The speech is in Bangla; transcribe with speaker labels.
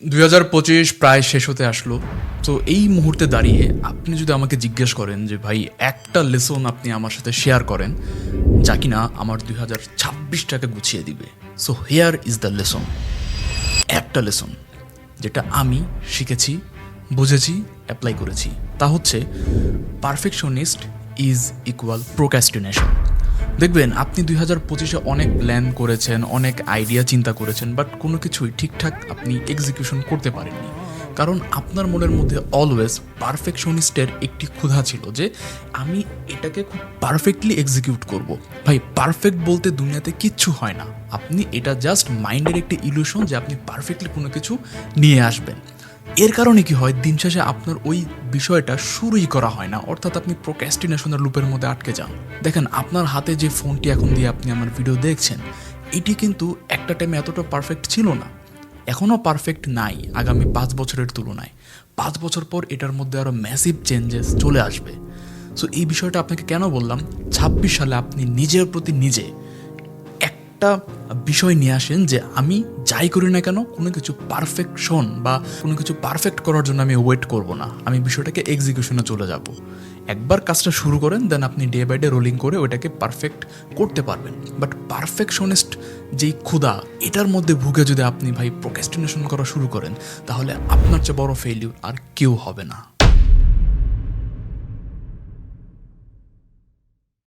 Speaker 1: 2025 প্রায় শেষ হতে আসলো। তো এই মুহূর্তে দাঁড়িয়ে আপনি যদি আমাকে জিজ্ঞেস করেন যে ভাই একটা লেসন আপনি আমার সাথে শেয়ার করেন যা কিনা আমার 2026টাকে গুছিয়ে দিবে, so here is the lesson. একটা লেসন যেটা আমি শিখেছি, বুঝেছি, অ্যাপ্লাই করেছি, তা হচ্ছে পারফেকশনিস্ট ইজ ইকুয়াল প্রোক্রাস্টিনেশন। দেখবেন আপনি 2025-এ অনেক প্ল্যান করেছেন, অনেক আইডিয়া চিন্তা করেছেন, বাট কোনো কিছুই ঠিকঠাক আপনি এক্সিকিউশন করতে পারেননি, কারণ আপনার মনের মধ্যে অলওয়েজ পারফেকশনিস্টের একটি ক্ষুধা ছিল যে আমি এটাকে খুব পারফেক্টলি এক্সিকিউট করব। ভাই পারফেক্ট বলতে দুনিয়াতে কিচ্ছু হয় না, আপনি এটা জাস্ট মাইন্ডের একটি ইলিউশন যে আপনি পারফেক্টলি কোনো কিছু নিয়ে আসবেন। এর কারণে কি হয়, দিন শেষে আপনার ওই বিষয়টা শুরুই করা হয় না, অর্থাৎ আপনি প্রোক্রাস্টিনেশনের লুপের মধ্যে আটকে যান। দেখেন আপনার হাতে যে ফোনটি এখন দিয়ে আপনি আমার ভিডিও দেখছেন, এটি কিন্তু একটা টাইমে এতটা পারফেক্ট ছিল না, এখনও পারফেক্ট নাই আগামী 5 বছরের তুলনায়। 5 বছর পর এটার মধ্যে আরও ম্যাসিভ চেঞ্জেস চলে আসবে। সো এই বিষয়টা আপনাকে কেন বললাম, 26 সালে আপনি নিজের প্রতি নিজে একটা বিষয় নিয়ে আসেন যে আমি যাই করি না কেন কোনো কিছু পারফেকশন বা কোনো কিছু পারফেক্ট করার জন্য আমি ওয়েট করব না, আমি বিষয়টাকে এক্সিকিউশনে চলে যাব। একবার কাজটা শুরু করেন, দেন আপনি ডে বাই ডে রোলিং করে ওইটাকে পারফেক্ট করতে পারবেন। বাট পারফেকশনিস্ট যেই ক্ষুধা, এটার মধ্যে ভুগে যদি আপনি ভাই প্রোক্রাস্টিনেশন করা শুরু করেন, তাহলে আপনার চেয়ে বড় ফেইলিউর আর কেউ হবে না।